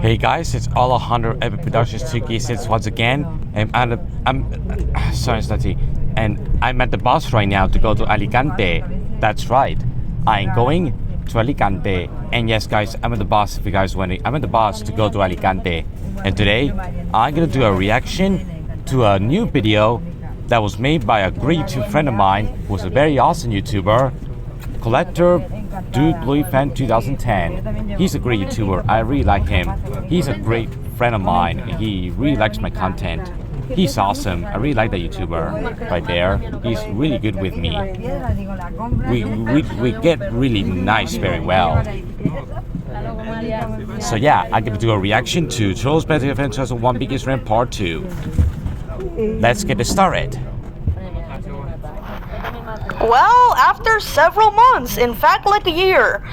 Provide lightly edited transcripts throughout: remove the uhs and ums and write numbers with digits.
Hey guys, it's Alejandro Epic Productions 2K6 once again, and sorry, Slutty, and I'm at the bus right now to go to Alicante. That's right, I'm going to Alicante, and yes guys, I'm at the bus. If you guys wondering, I'm at the bus to go to Alicante, and today I'm gonna do a reaction to a new video that was made by a great YouTube friend of mine, who's a very awesome YouTuber, Collector Dude Blue Fan 2010. He's a great YouTuber. I really like him. He's a great friend of mine. He really likes my content. He's awesome. I really like that YouTuber right there. He's really good with me. We get really nice very well. So yeah, I'm gonna do a reaction to Trollsbandtogetherfan Rant 2001 Biggest Rant Part 2. Let's get it started. Well, after several months, in fact like a year,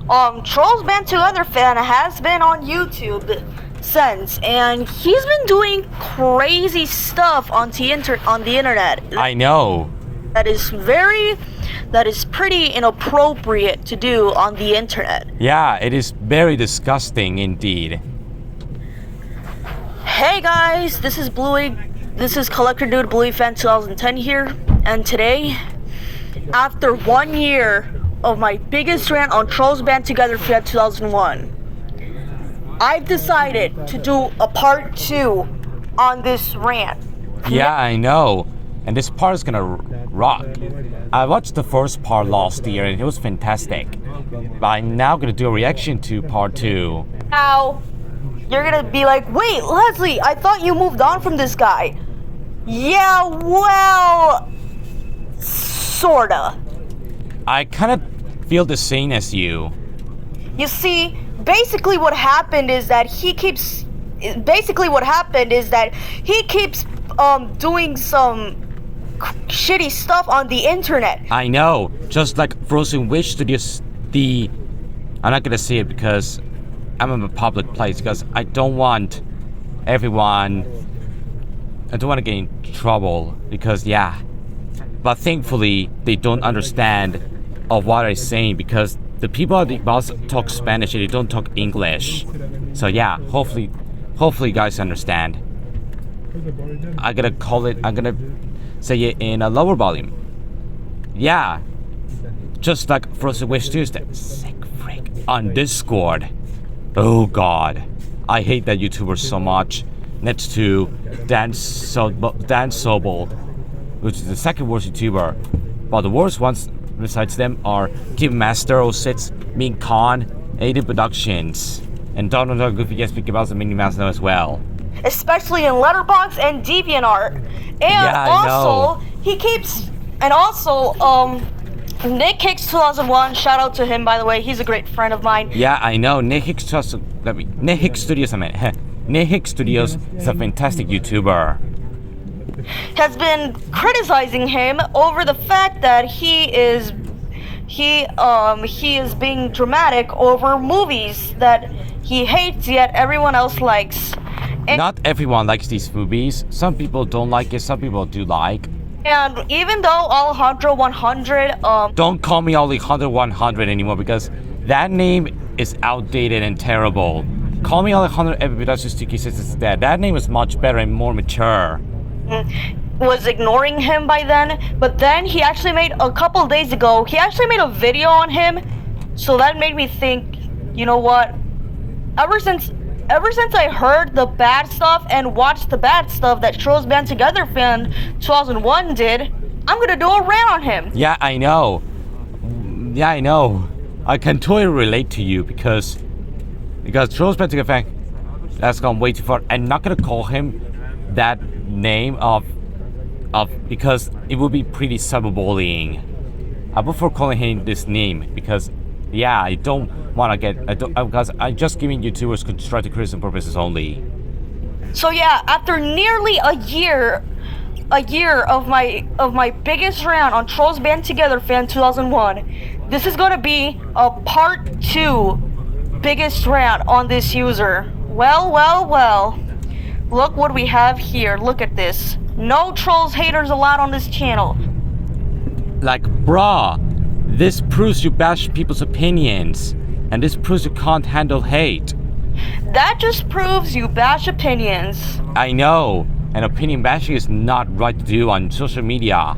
Trollsbandtogetherfan has been on YouTube since, and he's been doing crazy stuff on the internet. I know. That is pretty inappropriate to do on the internet. Yeah, it is very disgusting indeed. Hey guys, this is Collector Dude Blue Fan 2010 here, and today, after 1 year of my biggest rant on Trollsbandtogetherfan 2001, I've decided to do a part 2 on this rant. Yeah, I know. And this part is gonna rock. I watched the first part last year and it was fantastic. But I'm now gonna do a reaction to part 2. Now, you're gonna be like, wait, Leslie, I thought you moved on from this guy. Yeah, well, sorta. I kind of feel the same as you. You see, basically what happened is that he keeps doing some shitty stuff on the internet. I know, just like Frozen Wish Studios, I'm not gonna say it because I'm in a public place, because I don't want to get in trouble, because yeah. But thankfully, they don't understand of what I'm saying, because the people at the bus talk Spanish and they don't talk English. So yeah, hopefully you guys understand. I'm gonna say it in a lower volume. Yeah, just like Frozen Wish Tuesday. Sick freak on Discord. Oh god, I hate that YouTuber so much. Next to Dan Sobel, which is the second worst YouTuber, but the worst ones besides them are Kidmaster06, Min Khan, Aiden Productions, and Donald Goofy Yes Speaking about the Mini Mouse now as well. Especially in Letterboxd and DeviantArt. And yeah, also, Nick Hicks 2001, shout out to him by the way, he's a great friend of mine. Yeah, I know, Nick Hicks Studios, Nick Hicks Studios is a fantastic YouTuber. Has been criticizing him over the fact that he is being dramatic over movies that he hates yet everyone else likes. And not everyone likes these movies. Some people don't like it, some people do like. And even though Alejandro 100 don't call me Alejandro 100 anymore, because that name is outdated and terrible. Call me Alejandro Epic Productions 2K6 instead. That name is much better and more mature. Was ignoring him by then, but then he actually made a couple days ago, he actually made a video on him, so that made me think, you know what, ever since I heard the bad stuff and watched the bad stuff that Trollsbandtogetherfan 2001 did, I'm gonna do a rant on him. Yeah, I know. I can totally relate to you because Trollsbandtogetherfan that's gone way too far. I'm not gonna call him that name because it would be pretty cyberbullying. I prefer calling him this name because yeah, I don't want to because I'm just giving YouTubers constructive criticism purposes only. So yeah, after nearly a year of my biggest rant on Trollsbandtogetherfan 2001, this is gonna be a part 2 biggest rant on this user. Well. Look what we have here. Look at this. No trolls haters allowed on this channel. Like, bruh, this proves you bash people's opinions, and this proves you can't handle hate. That just proves you bash opinions. I know, and opinion bashing is not right to do on social media.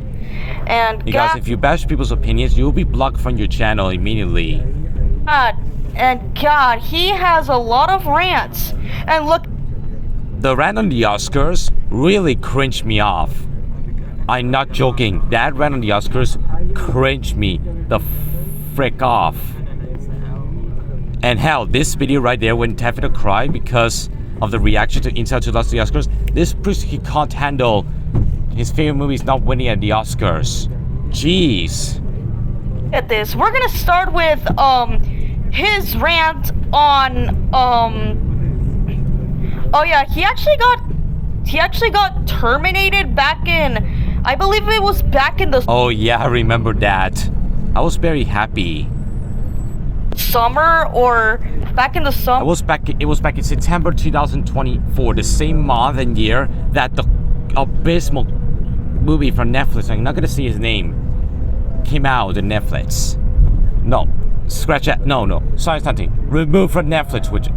And Because if you bash people's opinions, you'll be blocked from your channel immediately. God, he has a lot of rants. And look, The rant on the Oscars really cringed me off. I'm not joking. That rant on the Oscars cringed me the frick off. And hell, this video right there when Tefito cried because of the reaction to Inside to lost the Oscars, this proves he can't handle his favorite movies not winning at the Oscars. Jeez. at this. We're gonna start with his rant on oh yeah, he actually got terminated back in, I believe it was back in the Oh yeah, I remember that. I was very happy. summer, or back in the summer. It was back in September 2024, the same month and year that the abysmal movie from Netflix, I'm not gonna say his name, came out on Netflix. No, scratch that. No, sorry, something. Removed from Netflix, which,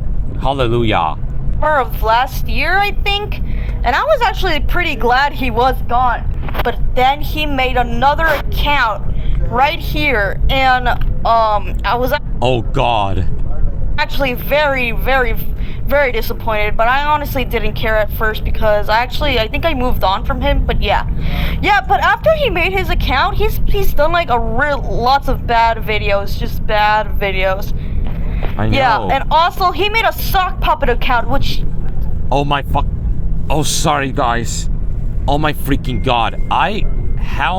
hallelujah. Of last year, I think, and I was actually pretty glad he was gone. But then he made another account right here, and I was Oh God. actually very disappointed. But I honestly didn't care at first because I think I moved on from him. But yeah. But after he made his account, he's done like lots of bad videos, just bad videos. I know. Yeah, and also he made a sock puppet account, which. Oh my fuck. Oh, sorry guys. Oh my freaking god. I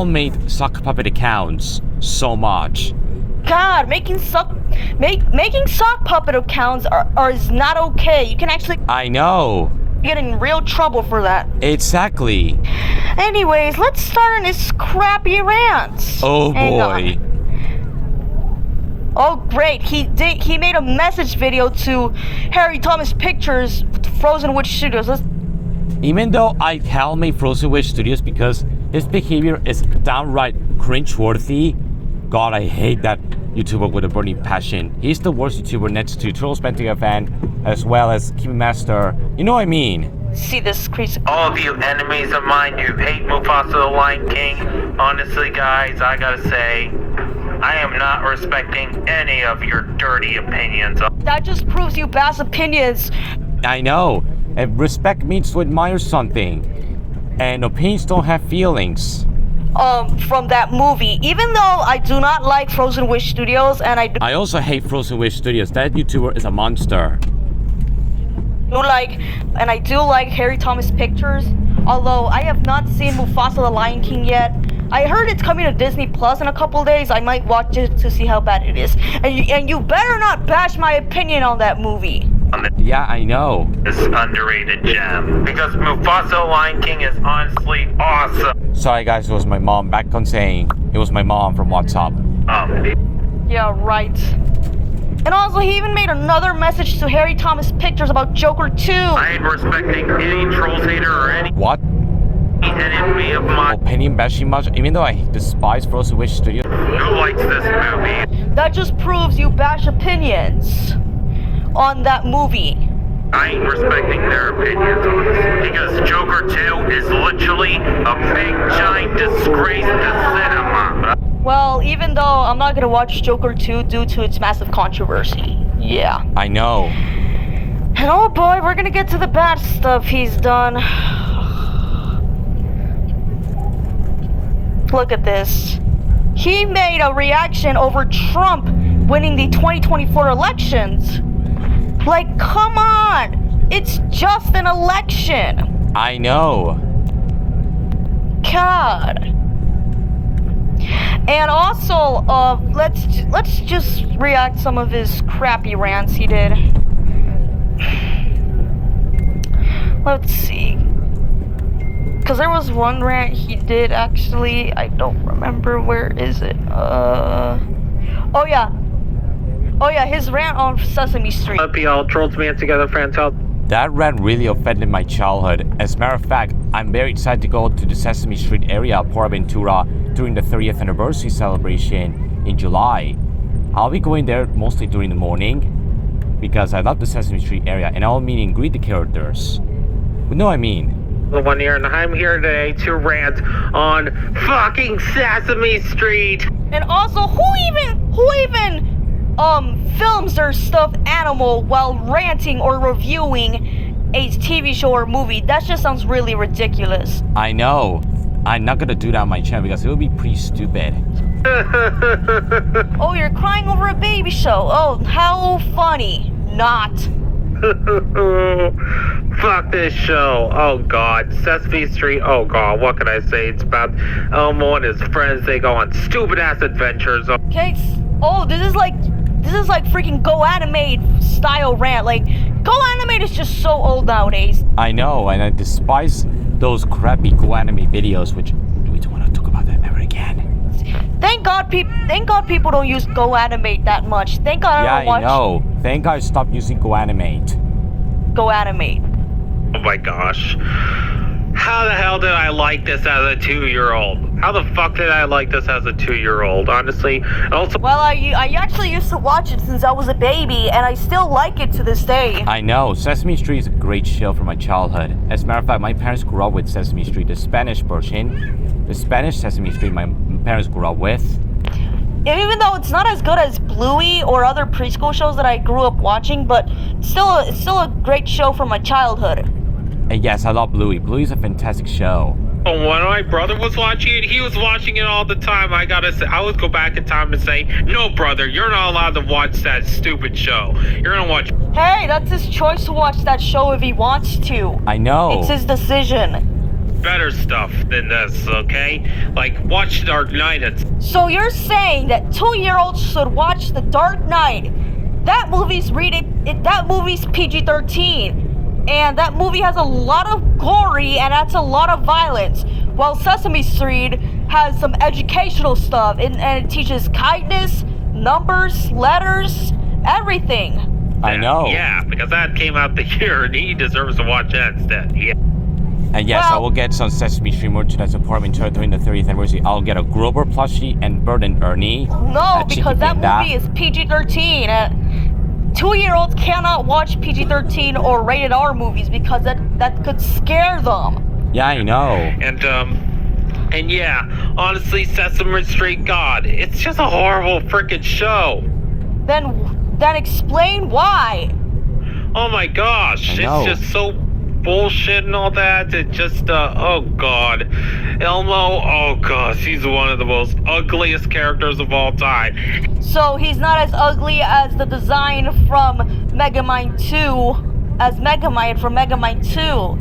made sock puppet accounts so much. God, making sock puppet accounts is not okay. You can actually I know. get in real trouble for that. Exactly. Anyways, let's start on his crappy rants. Oh Hang boy. on. Oh great, he made a message video to Harry Thomas Pictures, Frozen Witch Studios. Even though I made Frozen Witch Studios because his behavior is downright cringeworthy. God, I hate that YouTuber with a burning passion. He's the worst YouTuber next to Trollsbandtogetherfan as well as Keep Master. You know what I mean? See this crease. All of you enemies of mine who hate Mufasa the Lion King, honestly guys, I gotta say, I am not respecting any of your dirty opinions. That just proves you bass opinions. I know. And respect means to admire something. And opinions don't have feelings. From that movie. Even though I do not like Frozen Witch Studios, and I also hate Frozen Witch Studios. That YouTuber is a monster. I do like Harry Thomas Pictures, although I have not seen Mufasa the Lion King yet. I heard it's coming to Disney Plus in a couple days. I might watch it to see how bad it is. And you better not bash my opinion on that movie. Yeah, I know. This underrated gem. Because Mufasa the Lion King is honestly awesome. Sorry guys, it was my mom. Back on saying it was my mom from WhatsApp. Yeah, right. And also, he even made another message to Harry Thomas Pictures about Joker 2. I ain't respecting any Trolls hater or any What? enemy of mine Opinion bashing much? Even though I despise Frozen Witch Studios. who likes this movie. That just proves you bash opinions on that movie. I ain't respecting their opinions on this. Because Joker 2 is literally a big giant disgrace to cinema. Well, even though I'm not gonna watch Joker 2 due to its massive controversy. Yeah. I know. And oh boy, we're gonna get to the bad stuff he's done. Look at this. He made a reaction over Trump winning the 2024 elections. Like, come on! It's just an election! I know. God. And also, let's just react some of his crappy rants he did. Let's see. Because there was one rant he did actually, I don't remember, where is it? Oh yeah, his rant on Sesame Street. Up y'all, Trollsbandtogetherfan Rant. That rant really offended my childhood. As a matter of fact, I'm very excited to go to the Sesame Street area, Ventura, during the 30th anniversary celebration in July. I'll be going there mostly during the morning. because I love the Sesame Street area, and I don't mean and greet the characters. But no, I mean. The one here, and I'm here today to rant on fucking Sesame Street. And also, who even films their stuffed animal while ranting or reviewing a TV show or movie? That just sounds really ridiculous. I know. I'm not gonna do that on my channel because it would be pretty stupid. Oh, you're crying over a baby show. Oh, how funny. Not. Fuck this show. Oh god. Sesame Street. Oh god. What can I say? It's about Elmo and his friends. They go on stupid ass adventures. Okay. Oh, this is like freaking Go Animate style rant. Like, Go Animate is just so old nowadays. I know, and I despise those crappy Go Anime videos, which we don't want to talk about that ever again. Thank God people don't use Go Animate that much. Thank God I don't watch. Yeah, I know. Thank God I stopped using Go Animate. Go Animate. Oh my gosh. How the hell did I like this as a 2-year-old? How the fuck did I like this as a 2-year-old, honestly? And also, Well, I actually used to watch it since I was a baby, and I still like it to this day. I know, Sesame Street is a great show from my childhood. As a matter of fact, my parents grew up with Sesame Street, the Spanish version. The Spanish Sesame Street my parents grew up with. Even though it's not as good as Bluey or other preschool shows that I grew up watching, but it's still a great show from my childhood. And yes, I love Bluey. Bluey's a fantastic show. when my brother was watching it, he was watching it all the time. I gotta say, I would go back in time and say, no, brother, you're not allowed to watch that stupid show. You're gonna watch. Hey, that's his choice to watch that show if he wants to. I know. It's his decision. Better stuff than this, okay? Like, watch Dark Knight. So you're saying that 2-year-olds should watch The Dark Knight? That movie's PG-13, and that movie has a lot of gory and that's a lot of violence. While Sesame Street has some educational stuff and it teaches kindness, numbers, letters, everything. I know. Yeah, because that came out the year, and he deserves to watch that instead. Yeah. And yes, I will get some Sesame Street merchandise support during the 30th anniversary. I'll get a Grover plushie and Bert and Ernie. No, because that movie is PG-13. 2-year-olds cannot watch PG-13 or rated R movies because that could scare them. Yeah, I know. And yeah, honestly, Sesame Street, God, it's just a horrible freaking show. Then explain why. Oh my gosh, it's just so bullshit and all that. It just oh god, Elmo, oh gosh, he's one of the most ugliest characters of all time. So he's not as ugly as the design from Megamind 2, as Megamind from Megamind 2.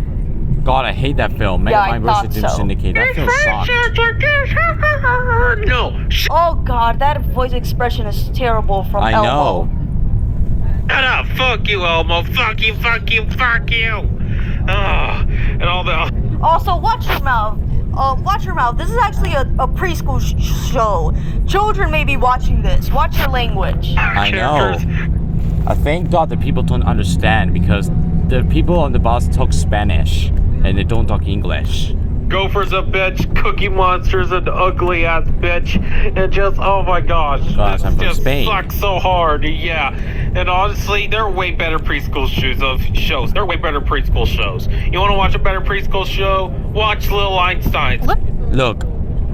God, I hate that film. Megamind vs. Doom Syndicate. That film sucked. No. Oh god, that voice expression is terrible from Elmo. I know. Shut up, fuck you, Elmo, fuck you, fuck you, fuck you. And all the... Also, watch your mouth. Watch your mouth. This is actually a preschool show. Children may be watching this. Watch your language. I know. I thank God that people don't understand because the people on the bus talk Spanish and they don't talk English. Gopher's a bitch, Cookie Monster's an ugly ass bitch, and just, oh my gosh, God, I'm from Spain. Sucks so hard, yeah. And honestly, there are way better preschool shows. There are way better preschool shows. You want to watch a better preschool show? Watch Little Einsteins. Look,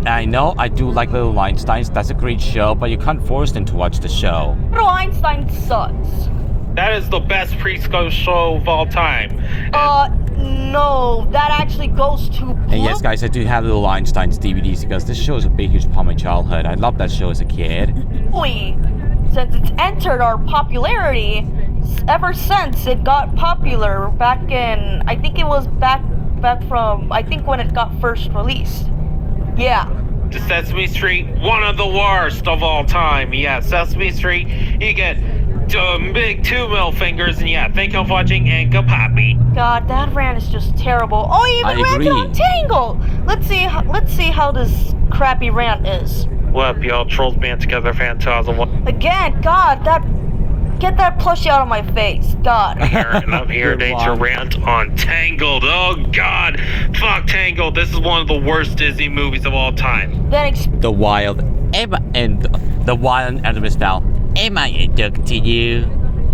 I know I do like Little Einsteins. That's a great show, but you can't force them to watch the show. Little Einstein sucks. That is the best preschool show of all time. No, that actually goes to... And yes, guys, I do have Little Einstein's DVDs because this show is a big, huge part of my childhood. I loved that show as a kid. Since it's entered our popularity, ever since it got popular back in... I think it was back from... I think when it got first released. Yeah. To Sesame Street, one of the worst of all time. Yeah, Sesame Street, you get... big 2 middle fingers, and yeah, think of watching Anka Poppy. God, that rant is just terrible. Oh, you even ranted on Tangled. Let's see how this crappy rant is. What up, y'all? Trollsbandtogetherfan 2001. Again, God, get that plushie out of my face. God. And I'm here today to rant on Tangled. Oh God, fuck Tangled. This is one of the worst Disney movies of all time. The Wild Emma and the Wild Animal Style. Am I a duck to you?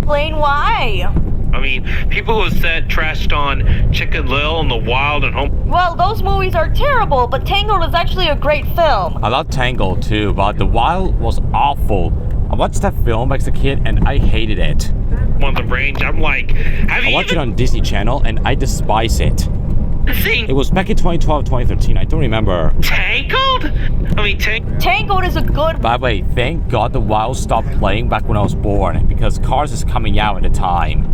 Explain why. I mean, people who said trashed on Chicken Little and The Wild and Home. Well, those movies are terrible, but Tangled is actually a great film. I love Tangled too, but The Wild was awful. I watched that film as a kid and I hated it. On the range, I'm like, have I you watched it on Disney Channel and I despise it. seen It was back in 2012, 2013. I don't remember. Tangled? I mean, Tangled is a good. By the way, thank God The Wild stopped playing back when I was born because Cars is coming out at the time.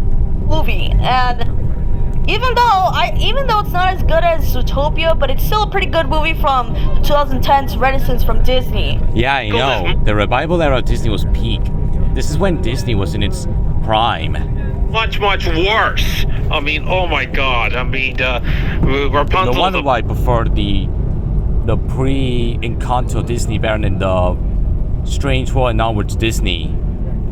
Movie, and even though it's not as good as Zootopia, but it's still a pretty good movie from the 2010s Renaissance from Disney. Yeah, I know. The revival era of Disney was peak. This is when Disney was in its prime. much worse. I mean, oh my God. I mean, Rapunzel. No wonder why I prefer the pre-Encanto Disney better than the Strange World and onwards Disney.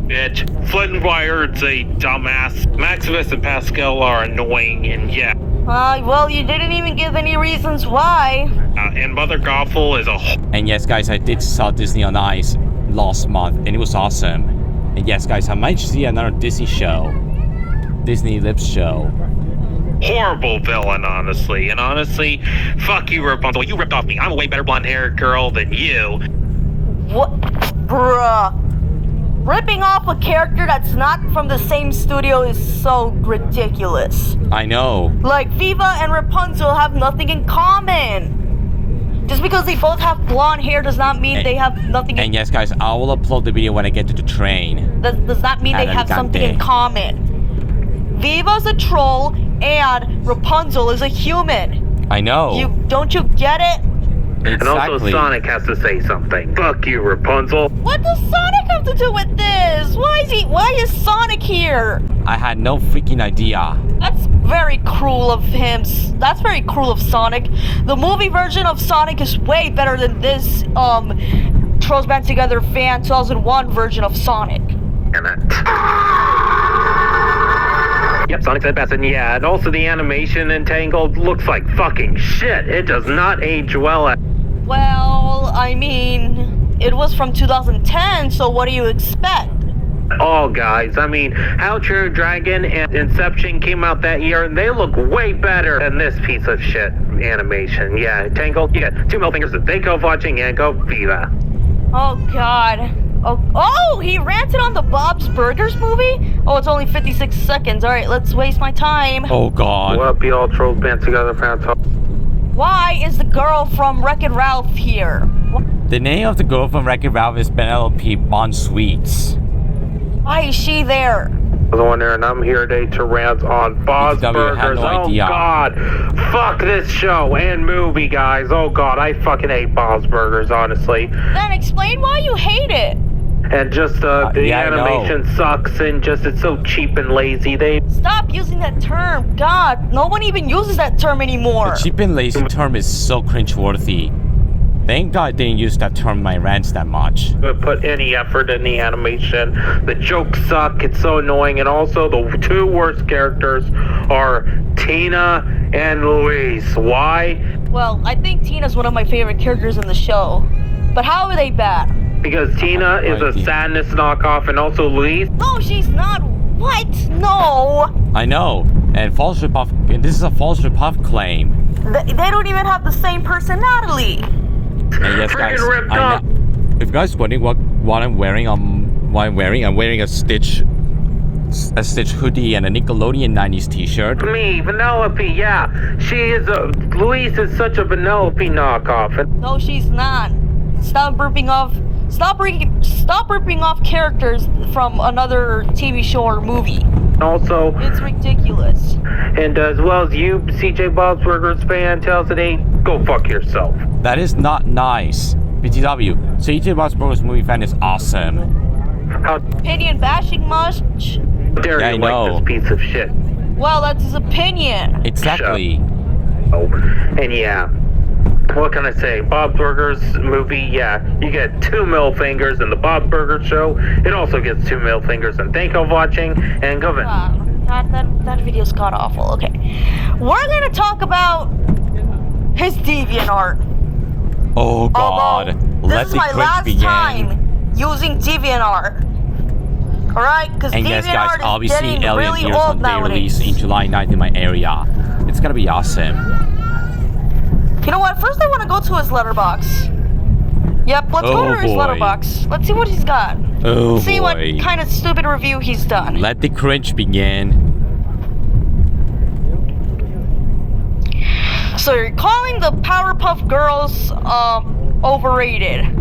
Bitch. Flint and Wired's a dumbass. Maximus and Pascal are annoying, and yeah. Well, you didn't even give any reasons why. And Mother Gothel is a. And yes, guys, I did saw Disney on Ice last month, and it was awesome. And yes, guys, I might see another Disney show, Disney Lips show. Horrible villain, honestly. And honestly, fuck you, Rapunzel. You ripped off me. I'm a way better blonde-haired girl than you. What? Bruh. Ripping off a character that's not from the same studio is so ridiculous. I know. Like, Viva and Rapunzel have nothing in common. Just because they both have blonde hair does not mean they have nothing in And yes, guys, I will upload the video when I get to the train. does not mean they have something in common. Viva's a troll and Rapunzel is a human. I know. Don't you get it? Exactly. And also Sonic has to say something. Fuck you, Rapunzel. What does Sonic have to do with this? Why is Sonic here? I had no freaking idea. That's very cruel of him. That's very cruel of Sonic. The movie version of Sonic is way better than this Trollsbandtogetherfan 2001 version of Sonic. Yep, Sonic said best, and yeah, and also the animation in Tangled looks like fucking shit. It does not age well. Well, I mean, it was from 2010, so what do you expect? Oh, guys, I mean, How to Train Your Dragon and Inception came out that year, and they look way better than this piece of shit animation. Yeah, Tangled, you got two middle fingers to think of watching, and go Viva. Oh, God. Oh, he ranted on the Bob's Burgers movie? Oh, it's only 56 seconds. All right, let's waste my time. Oh, God. What up, you all trolls band together, fan talk? Why is the girl from Wreck-It Ralph here? The name of the girl from Wreck-It Ralph is Penelope Sweets. Why is she there? I was wondering, and I'm here today to rant on Bob's Burgers. No idea. Oh, God. Fuck this show and movie, guys. Oh, God, I fucking hate Bob's Burgers, honestly. Then explain why you hate it. And just the animation sucks, and just it's so cheap and lazy. Stop using that term. God, no one even uses that term anymore. The cheap and lazy term is so cringeworthy. Thank God I didn't use that term in my rants that much. Put any effort in the animation. The jokes suck. It's so annoying. And also, the two worst characters are Tina and Louise. Why? Well, I think Tina's one of my favorite characters in the show. But how are they bad? Because Tina is a sadness knockoff, and also Louise. No, she's not. What? No. I know. And this is a false Repuff claim. They don't even have the same personality. And yes, guys, if you guys wondering what I'm wearing, I'm wearing a Stitch hoodie and a Nickelodeon 90s t-shirt. Me, Vanellope, yeah. She is Louise is such a Vanellope knockoff. No, she's not. Stop ripping off characters from another TV show or movie. Also, it's ridiculous. And as well as you, CJ Bob's Burgers fan, tells today, go fuck yourself. That is not nice. BTW, CJ Bob's Burgers movie fan is awesome. Opinion bashing much? Dare you like this piece of shit? Well, that's his opinion. Exactly. Oh, and yeah. What can I say? Bob's Burgers movie, yeah. You get 2 middle fingers in the Bob's Burgers show. It also gets 2 middle fingers. And thank you for watching. And go that video's god awful. Okay. We're gonna talk about his DeviantArt. Oh, God. This is my last time using DeviantArt. Alright, because And yes, guys, DeviantArt I'll is be seeing getting Alien really Gears old on day nowadays. release in July 9th in my area. It's gonna be awesome. You know what? First I want to go to his letterbox. Yep, let's go to his letterbox. Let's see what he's got. Oh Let's see boy. what kind of stupid review he's done. Let the cringe begin. So you're calling the Powerpuff Girls overrated?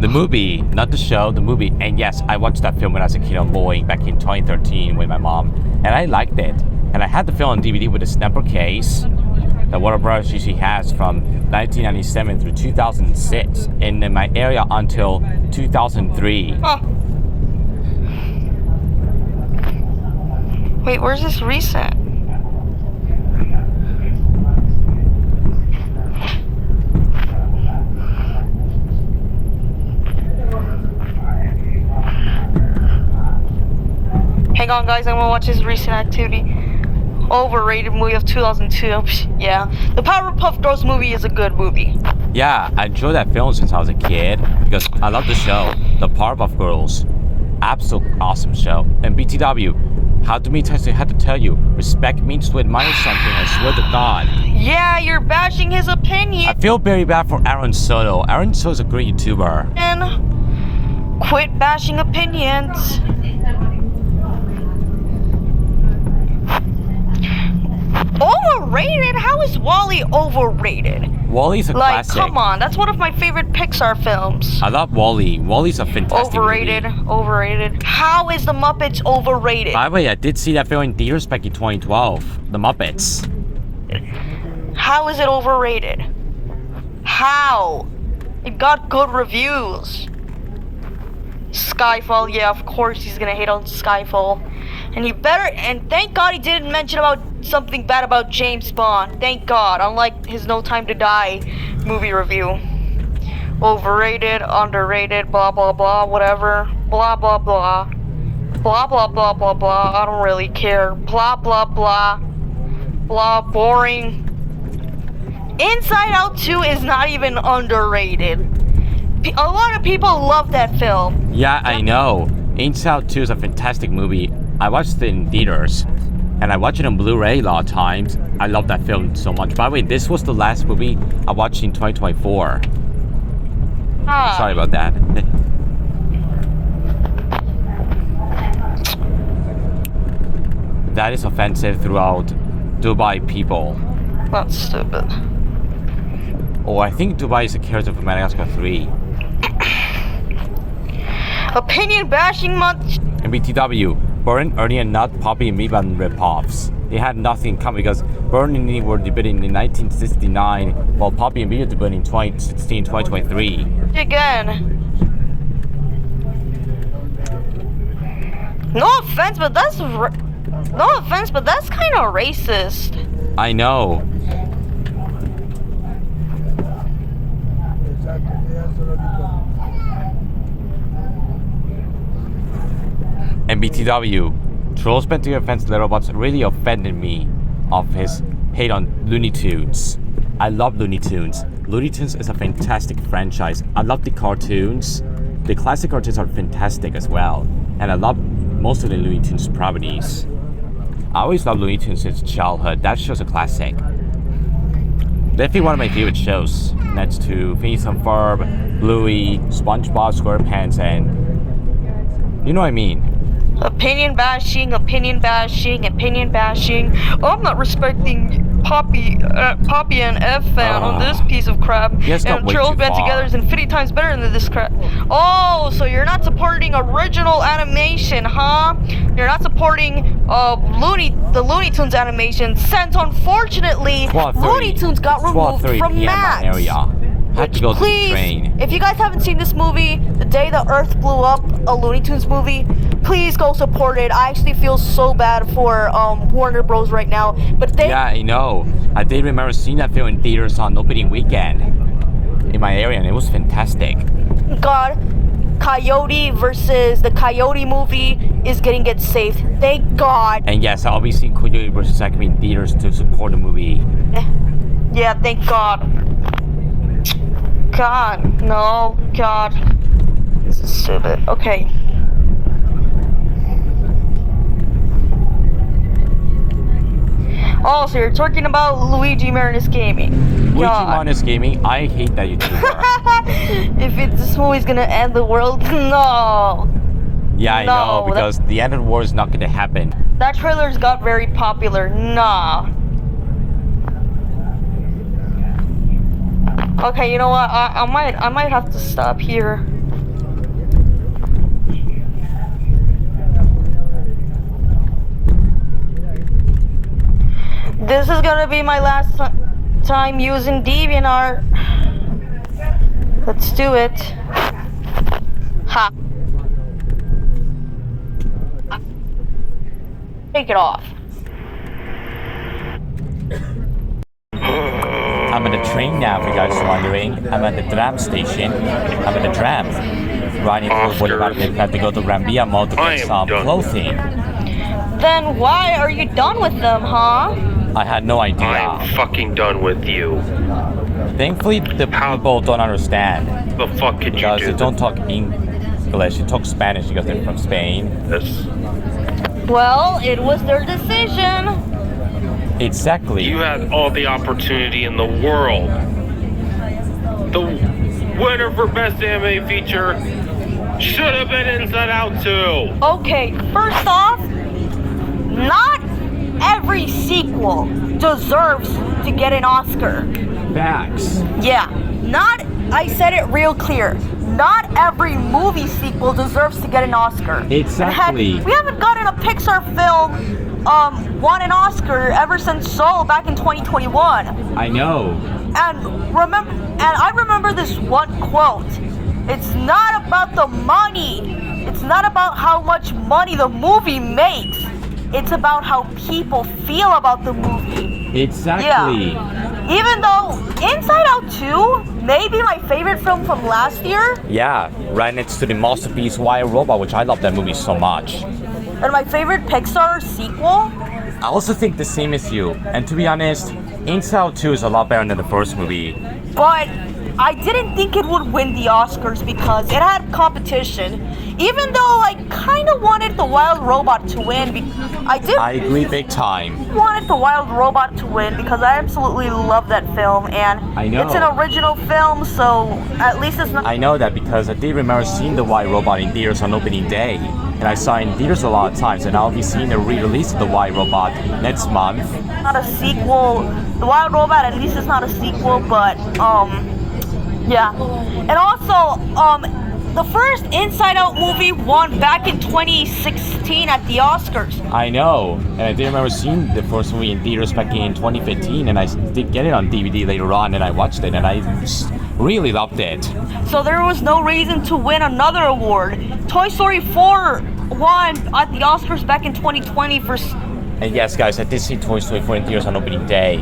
The movie, not the show, the movie. And yes, I watched that film when I was a kid on Boeing back in 2013 with my mom. And I liked it. And I had the film on DVD with a snapper case that Warner Bros. Usually has from 1997 through 2006. And in my area until 2003. Huh. Wait, where's this recent? Hang on, guys, I'm gonna watch his recent activity. Overrated movie of 2002. Yeah, the Powerpuff Girls movie is a good movie. Yeah, I enjoyed that film since I was a kid because I love the show, The Powerpuff Girls. Absolute awesome show. And BTW, how many times I had to tell you, respect means to admire something, I swear to God. Yeah, you're bashing his opinion. I feel very bad for Aaron Soto. Aaron Soto's a great YouTuber. And quit bashing opinions. Overrated? How is Wall-E overrated? Wall-E's a classic. Come on, that's one of my favorite Pixar films. I love Wall-E. Wall-E's a fantastic Overrated, movie. overrated. How is the Muppets overrated? By the way, I did see that film in theaters back in 2012. The Muppets. How is it overrated? How? It got good reviews. Skyfall, yeah, of course he's gonna hate on Skyfall. And thank God he didn't mention about something bad about James Bond. Thank God, unlike his No Time to Die movie review. Overrated, underrated, blah blah blah, whatever. Blah blah blah. Blah blah blah blah blah, I don't really care. Blah blah blah. Blah, boring. Inside Out 2 is not even underrated. A lot of people love that film. Yeah, I know. Inside Out 2 is a fantastic movie. I watched it in theaters. And I watched it on Blu-ray a lot of times. I love that film so much. By the way, this was the last movie I watched in 2024. Sorry about that. That is offensive throughout Dubai people. That's stupid. Oh, I think Dubai is a character from Madagascar 3. Opinion bashing month. And BTW, Burn, Ernie, and Nut, Poppy, and Meatball rip-offs. They had nothing in common because Burn and Ernie were debuting in 1969, while Poppy and Meatball debuted in 2016, 2023. Again. No offense, but that's kind of racist. I know. And BTW, Trollsbandtogetherfan Letterboxd really offended me of his hate on Looney Tunes. I love Looney Tunes. Looney Tunes is a fantastic franchise. I love the cartoons. The classic cartoons are fantastic as well. And I love most of the Looney Tunes properties. I always loved Looney Tunes since childhood. That show's a classic. Definitely one of my favorite shows. Next to Phineas and Ferb, Bluey, SpongeBob SquarePants, and you know what I mean. Opinion bashing, opinion bashing, opinion bashing. Oh, I'm not respecting Poppy and F fan on this piece of crap. Yes, and Trollsbandtogether is infinity times better than this crap. Oh, so you're not supporting original animation, huh? You're not supporting the Looney Tunes animation, since unfortunately Looney Tunes got removed from Max. Had to go to the train. If you guys haven't seen this movie, The Day the Earth Blew Up, a Looney Tunes movie, please go support it. I actually feel so bad for Warner Bros. Right now, but they... Yeah, I know. I did remember seeing that film in theaters on opening weekend in my area, and it was fantastic. God, Coyote versus the Coyote movie is getting it saved. Thank God. And yes, I'll be seeing Coyote versus Acme in theaters to support the movie. Yeah, thank God. God, no, God. This is stupid. Okay. Oh, so you're talking about Luigi Marinus Gaming. Luigi God. Marinus Gaming, I hate that YouTuber. If this movie's gonna end the world, no. Yeah, I know, No, because the end of the war is not gonna happen. That trailer's got very popular. Nah. Okay, you know what? I might have to stop here. This is gonna be my last time using DeviantArt. Let's do it. Ha. Take it off. I'm at the train now, if you guys are wondering. I'm at the tram station. I'm at the tram. Riding through Boulevard. I have to go to Rambia Mall to get some clothing. Then why are you done with them, huh? I had no idea. I'm fucking done with you. Thankfully, the people don't understand. The fuck could you Because do? they don't talk English, they talk Spanish because they're from Spain. This. Well, it was their decision. Exactly. You had all the opportunity in the world. The winner for Best Anime Feature should have been Inside Out 2. Okay, first off, not every sequel deserves to get an Oscar. Facts. Yeah, I said it real clear. Not every movie sequel deserves to get an Oscar. Exactly. Heck, we haven't gotten a Pixar film won an Oscar ever since Soul back in 2021. I know. And I remember this one quote. It's not about the money. It's not about how much money the movie makes. It's about how people feel about the movie. Exactly. Yeah. Even though Inside Out 2 may be my favorite film from last year. Yeah, right next to the masterpiece Wire Robot, which I love that movie so much. And my favorite Pixar sequel. I also think the same as you. And to be honest, Inside Out 2 is a lot better than the first movie. But I didn't think it would win the Oscars because it had competition. Even though I kind of wanted the Wild Robot to win, I agree big time. Wanted the Wild Robot to win because I absolutely love that film, and I know. It's an original film, so at least it's not. I know that because I did remember seeing the White Robot in theaters on opening day, and I saw it in theaters a lot of times, and I'll be seeing a re-release of the White Robot next month. Not a sequel. The Wild Robot, at least it's not a sequel, but yeah. And also, the first Inside Out movie won back in 2016 at the Oscars. I know, and I did remember seeing the first movie in theaters back in 2015, and I did get it on DVD later on, and I watched it, and I really loved it. So there was no reason to win another award. Toy Story 4 won at the Oscars back in 2020 for And yes, guys, I did see Toy Story 4 in theaters on opening day.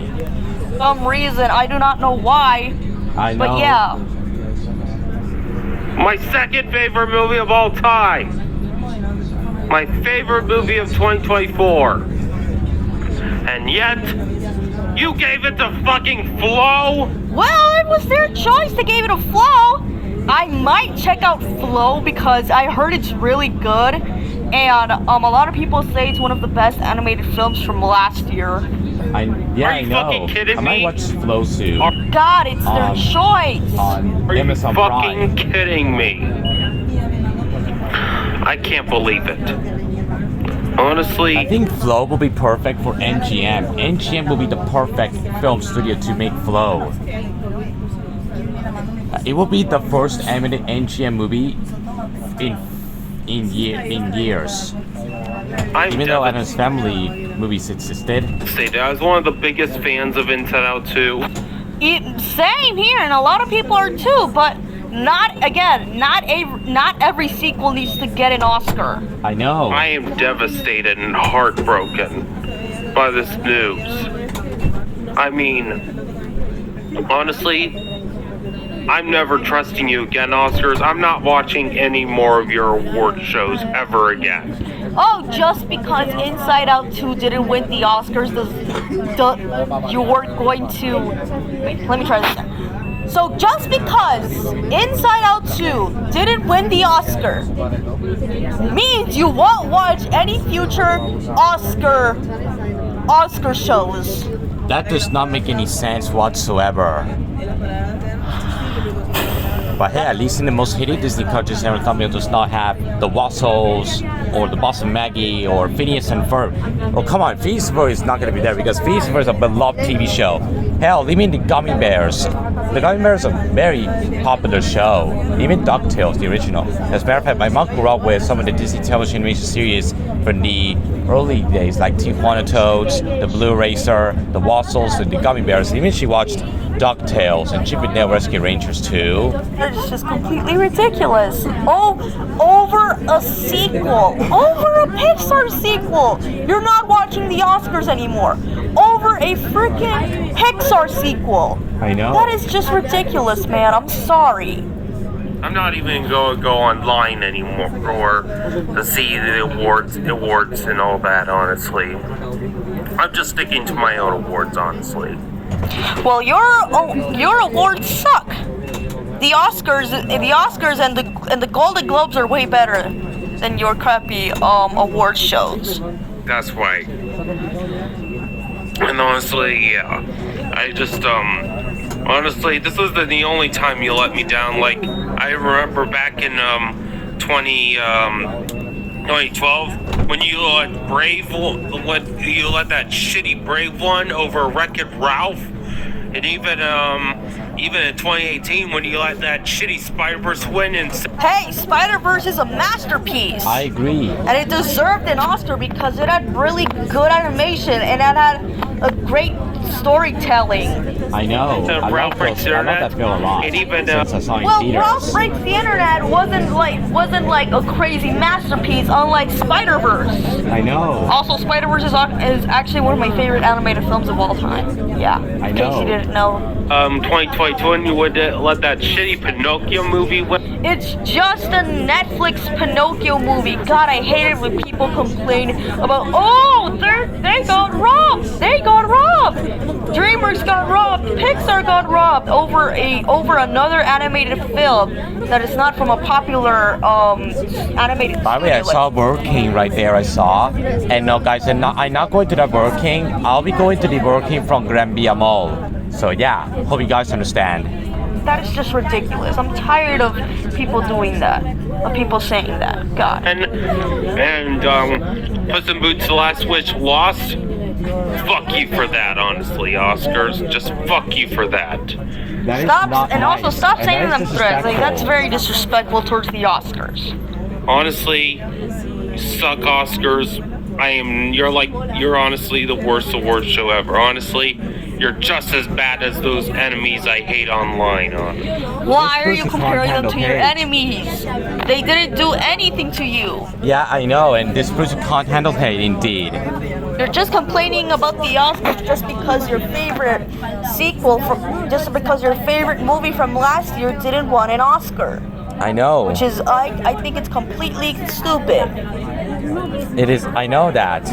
some reason. I do not know why. I know. But yeah. My second favorite movie of all time. My favorite movie of 2024. And yet, you gave it to fucking Flow? Well, it was their choice. They gave it a Flow. I might check out Flow because I heard it's really good. And a lot of people say it's one of the best animated films from last year. Are you I know. fucking kidding I might me? watch Flow soon. God, it's their choice. On Are you Amazon fucking Prime. kidding me? I can't believe it. Honestly, I think Flow will be perfect for NGM. NGM will be the perfect film studio to make Flow. It will be the first animated NGM movie in years. Even though Adam's Family movies existed. I was one of the biggest fans of Inside Out 2. Same here, and a lot of people are too. But not every sequel needs to get an Oscar. I know. I am devastated and heartbroken by this news. I mean, honestly, I'm never trusting you again, Oscars. I'm not watching any more of your award shows ever again. Oh, just because Inside Out 2 didn't win the Oscars, you weren't going to... Wait, let me try this again. So just because Inside Out 2 didn't win the Oscar means you won't watch any future Oscar Oscar shows. That does not make any sense whatsoever. But hey, at least in the most hated Disney cartoons, every thumbnail does not have the Wassels or the Boss of Maggie or Phineas and Ferb. Oh, come on, Phineas and Ferb is not going to be there because Phineas and Ferb is a beloved TV show. Hell, even the Gummy Bears. The Gummy Bears is a very popular show. Even DuckTales, the original. As a matter of fact, my mom grew up with some of the Disney television animation series from the early days, like Tijuana Toads, the Blue Racer, the Wassels, and the Gummy Bears. Even she watched DuckTales and Chip and Dale Rescue Rangers too. It's just completely ridiculous. Oh, over a sequel. Over a Pixar sequel. You're not watching the Oscars anymore. Over a freaking Pixar sequel. I know. That is just ridiculous, man. I'm sorry. I'm not even going to go online anymore or to see the awards and all that, honestly. I'm just sticking to my own awards, honestly. Well, your awards suck. The Oscars and the Golden Globes are way better than your crappy award shows. That's right. And honestly, yeah, I just honestly, this is the only time you let me down. Like, I remember back in 2012 when you let that shitty Brave one over Wreck-It Ralph, and even in 2018 when you let that shitty Spider-Verse win. And hey, Spider-Verse is a masterpiece. I agree. And it deserved an Oscar because it had really good animation and it had a great storytelling. I know. I love that film a lot. And even since I saw it in Well, theaters. Ralph Breaks the Internet wasn't like a crazy masterpiece, unlike Spider-Verse. I know. Also, Spider-Verse is actually one of my favorite animated films of all time. Yeah, I in case know. you didn't know. 2022 when you would let that shitty Pinocchio movie win. It's just a Netflix Pinocchio movie. God, I hate it when people complain about, oh, they got robbed. They got robbed. DreamWorks got robbed. Pixar got robbed over another animated film that is not from a popular animated By the way, I studio. saw Burger King right there. I saw, and no, guys, I'm not going to the Burger King. I'll be going to the Burger King from Gran Via Mall. So yeah, hope you guys understand. That is just ridiculous. I'm tired of people doing that. Of people saying that. God. And Puss in Boots: The Last Wish lost. Fuck you for that, honestly, Oscars. Just fuck you for that. That is Stop, not and nice. also stop And saying that them is threats. Like, that's disrespectful. very disrespectful towards the Oscars. Honestly, you suck, Oscars. You're honestly the worst award show ever. Honestly, you're just as bad as those enemies I hate online. Why are you person comparing can't them to your handle enemies? They didn't do anything to you. Yeah, I know, and this person can't handle hate, indeed. You're just complaining about the Oscars just because your favorite movie from last year didn't win an Oscar. I know. Which is, I think it's completely stupid. It is. I know that.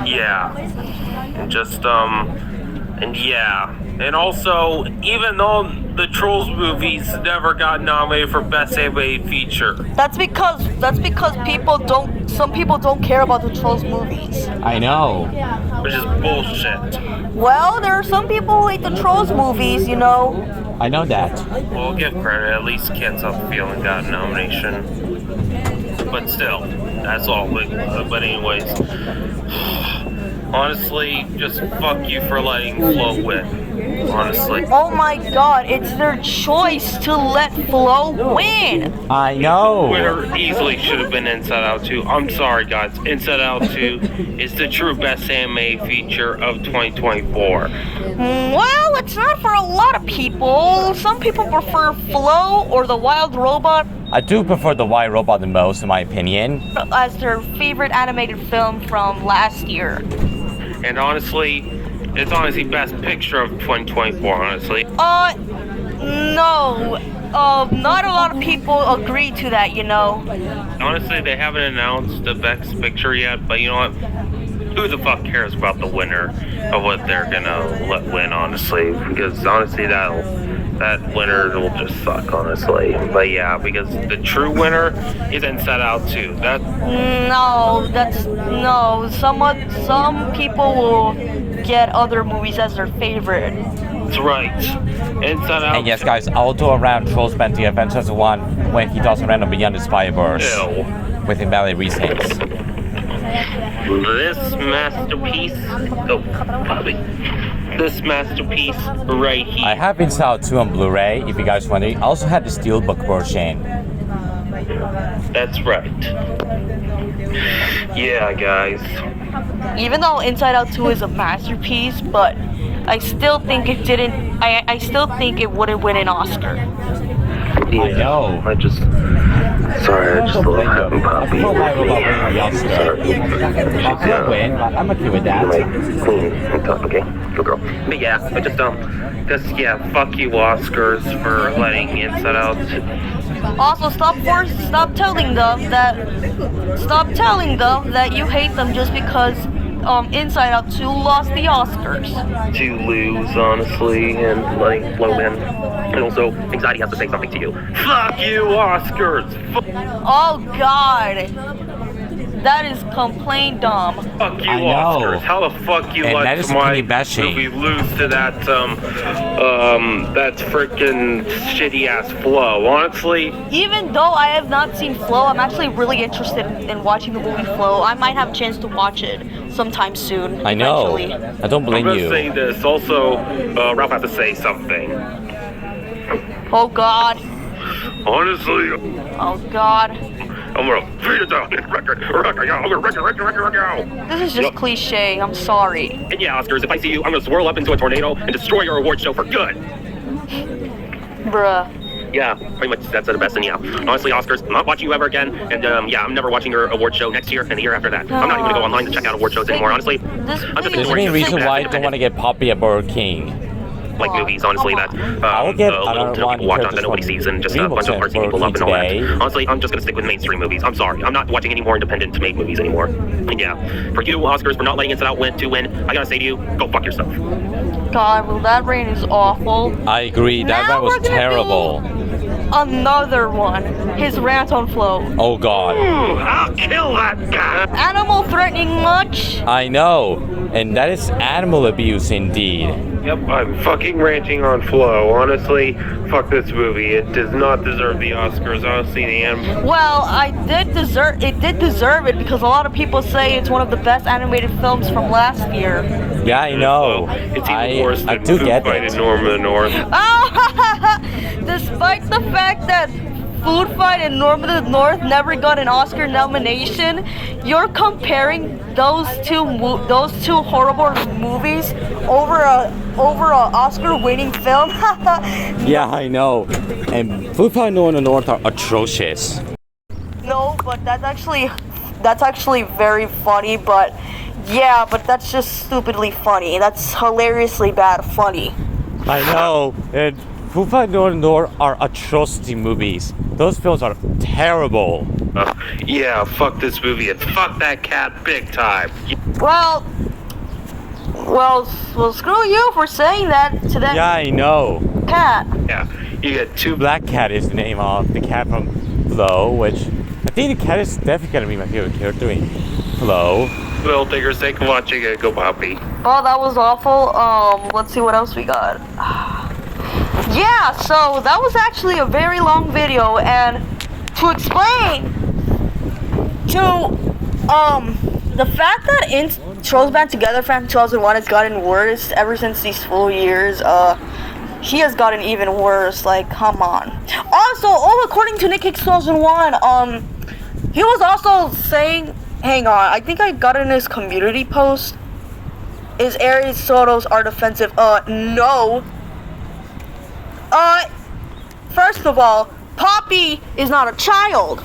Yeah. And also, even though the Trolls movies never got nominated for Best Animated Feature. That's because some people don't care about the Trolls movies. I know. Which is bullshit. Well, there are some people who hate the Trolls movies, you know. I know that. Well, I'll give credit. At least Can't Stop the Feeling got a nomination. But still, that's all. But anyways, honestly, just fuck you for letting Flo win. Honestly. Oh my god, it's their choice to let Flo win. I know. Winner easily should have been Inside Out 2. I'm sorry, guys. Inside Out 2 is the true best anime feature of 2024. Well, it's not for a lot of people. Some people prefer Flo or the Wild Robot I do prefer the White Robot the most, in my opinion. as their favorite animated film from last year. And honestly, it's honestly best picture of 2024, honestly. No. Not a lot of people agree to that, you know. Honestly, they haven't announced the best picture yet, but you know what? Who the fuck cares about the winner of what they're gonna let win, honestly? Because honestly, that winner will just suck, honestly. But yeah, because the true winner is Inside Out 2. That No. Some people will get other movies as their favorite. That's right. Inside Out. And yes, guys, I'll do a round Trollsbandtogetherfan 2001 when he does a random Beyond the Spider-Verse with invalid reasons. This masterpiece. Oh, Bobby. This masterpiece right here. I have Inside Out 2 on Blu-ray, if you guys wondering. I also had the Steelbook version. That's right. Yeah, guys. Even though Inside Out 2 is a masterpiece, but I still think it didn't. I still think it wouldn't win an Oscar. Yeah, I know. Sorry, I just love having Poppy. I'm okay with that. Clean and tough, okay? Good girl. But yeah, I just fuck you Oscars for letting Inside Out. Also, stop telling them that you hate them just because Inside Out 2 lost the Oscars. To lose, honestly, and letting Flo win. And also, anxiety has to say something to you. Fuck you, Oscars! Oh God, that is complain dumb. Fuck you, Oscars! How the fuck you let my movie lose to that freaking shitty ass Flo? Honestly, even though I have not seen Flo, I'm actually really interested in watching the movie Flo. I might have a chance to watch it sometime soon. I know. Eventually. I don't blame you. I'm gonna say this. Also, Ralph has to say something. Oh God. Honestly. Oh God. I'm gonna beat it down. I'm gonna wreck it. This is just cliche. I'm sorry. And yeah, Oscars, if I see you, I'm gonna swirl up into a tornado and destroy your award show for good. Bruh. Yeah, pretty much that's the best. And yeah, honestly, Oscars, I'm not watching you ever again. And yeah, I'm never watching your award show next year and the year after that. I'm not even gonna go online to check out award shows anymore. Honestly, I'm just There's any reason why I don't want to get Poppy a Burger King. Like movies, honestly, that I'll get little people watch on that nobody sees, and just a bunch of artsy people love and all that. Honestly, I'm just gonna stick with mainstream movies. I'm sorry, I'm not watching any more independent-made movies anymore. And yeah, for you, Oscars, for not letting Inside Out win, I gotta say to you, go fuck yourself. God, well, that rain is awful. I agree, that rant was terrible. Another one. His rant on Flo. Oh God. I'll kill that guy. Animal threatening much? I know, and that is animal abuse indeed. Yep, I'm fucking ranting on Flo. Honestly, fuck this movie. It does not deserve the Oscars. Honestly, Well, it did deserve it because a lot of people say it's one of the best animated films from last year. Yeah, I know. It's even worse than I do Food get Fight it. in Norm of the North. Oh, despite the fact that Food Fight and Norm of the North never got an Oscar nomination, you're comparing those two horrible movies over a Oscar-winning film. Yeah, I know. And Food Fight and Norm of the North are atrocious. No, but that's actually very funny. But yeah, but that's just stupidly funny. That's hilariously bad funny. I know. And Food Fight and Norm of the North are atrocity movies. Those films are terrible. Yeah, fuck this movie and fuck that cat big time. Well, screw you for saying that to that Yeah, I know. cat. Yeah, you get two. Black Cat is the name of the cat from Flow, which I think the cat is definitely gonna be my favorite character in Flow. Well, take your sake of watching it. Go, Poppy. Oh, that was awful. Let's see what else we got. Yeah, so that was actually a very long video, and to explain the fact that in Trollsbandtogetherfan 2001 has gotten worse ever since these full years, he has gotten even worse, like, come on. Also, according to Nick Hicks 2001, he was also saying, hang on, I think I got it in his community post, is Aries Sotos are defensive? No. First of all, Poppy is not a child.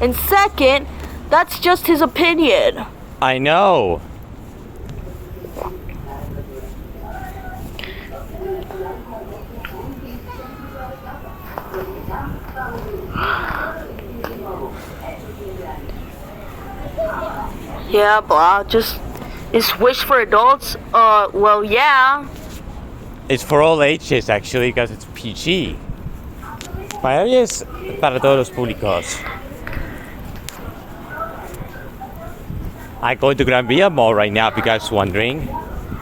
And second, that's just his opinion. I know. Yeah, blah, just is Wish for Adults? Well, yeah. It's for all ages actually because it's PG. Mayoría es para todos los públicos. I go to Gran Via Mall right now if you guys wondering.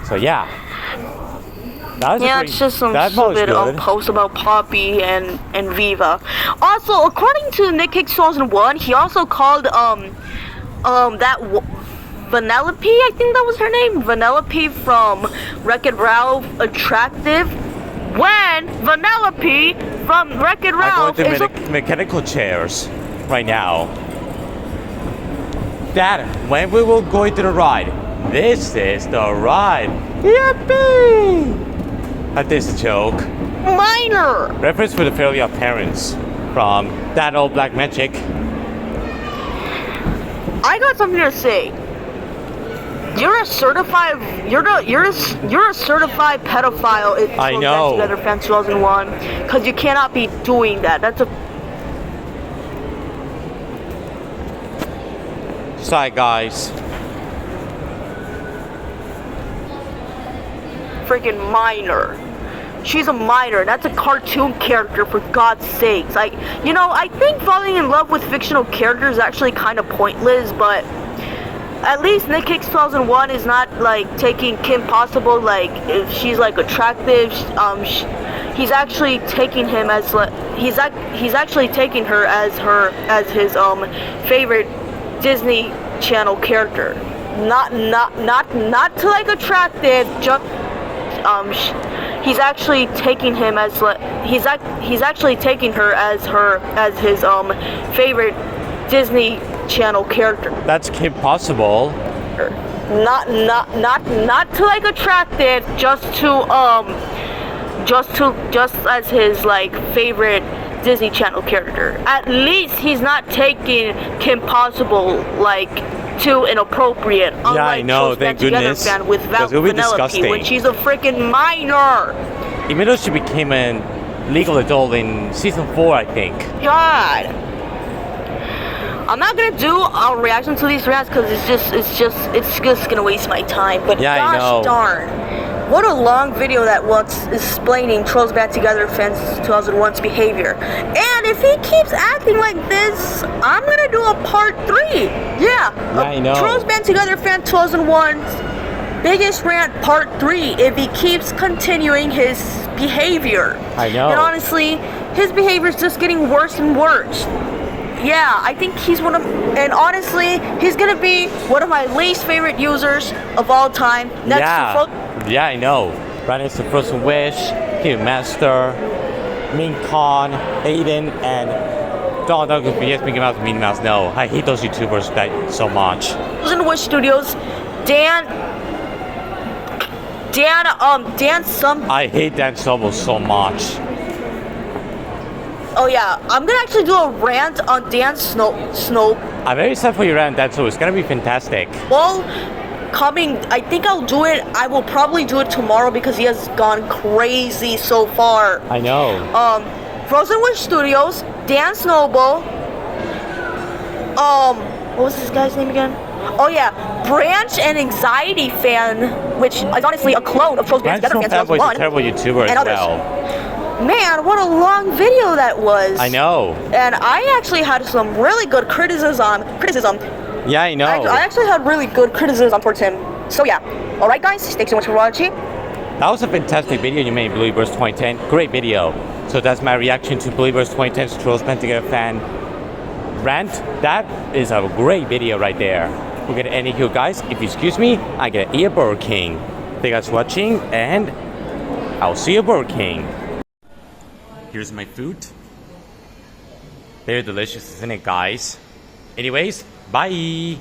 So yeah. It's just some stupid post about Poppy and Viva. Also, according to Nick Hicks 2001, he also called that Vanellope, I think that was her name, Vanellope from Wreck-It Ralph attractive. When Vanellope from Wreck-It Ralph is mechanical chairs right now. Dad, when we will go into the ride? This is the ride. Yippee! This is a joke. Minor! Reference for the Fairly Odd Parents from That Old Black Magic. I got something to say. You're a certified pedophile if I know. DeviantArt 2001, because you cannot be doing that. That's a Sorry guys. freaking minor. She's a minor. That's a cartoon character, for God's sakes. I think falling in love with fictional characters is actually kind of pointless, but at least Nick Hicks 2001 is not like taking Kim Possible, like if she's like attractive, he's actually taking him as he's actually taking her as his favorite Disney Channel character. Not to like attractive, just he's actually taking him as he's actually taking her as his favorite Disney Channel character. That's Kim Possible. Not to like attractive, just as his like favorite Disney Channel character. At least he's not taking Kim Possible like too inappropriate. Yeah, I know. Thank goodness. With Vanellope, when she's a freaking minor. Even though she became an legal adult in season 4, I think. God. I'm not gonna do a reaction to these rants because it's just gonna waste my time. But yeah, gosh darn, what a long video that was explaining Trollsbandtogetherfan 2001's behavior. And if he keeps acting like this, I'm gonna do a part 3. Yeah, I know. Trollsbandtogetherfan 2001's biggest rant part 3. If he keeps continuing his behavior. I know. And honestly, his behavior is just getting worse and worse. Yeah, I think he's and honestly, he's gonna be one of my least favorite users of all time. Yeah, I know. Right next to Frozen Wish, King Master, Min Con, Aiden, and Donald Duck, yes, Mickey Mouse, Minnie Mouse. No, I hate those YouTubers so much. Frozen Wish Studios, Dan I hate Dan Sobel so much. Oh yeah, I'm gonna actually do a rant on Dan Snow. I'm very excited for your rant, Dan, so it's gonna be fantastic. Well, I think I'll do it. I will probably do it tomorrow because he has gone crazy so far. I know. Frozen Wish Studios, Dan Snowball. What was this guy's name again? Oh yeah, Branch and Anxiety Fan, which is honestly a clone of Trollsbandtogetherfan 2001. Branch is a terrible YouTuber as well. Man, what a long video that was. I know. And I actually had some really good criticism. Yeah, I know. I actually had really good criticism towards him. So yeah. Alright guys, thanks so much for watching. That was a fantastic video you made, Believers 2010. Great video. So that's my reaction to Believers 2010's Trollsbandtogetherfan Rant. That is a great video right there. We're gonna end it here, guys. If you excuse me, I get a Burger King. Thank you guys for watching, and I'll see you, Burger King. Here's my food. Very delicious, isn't it, guys? Anyways, bye.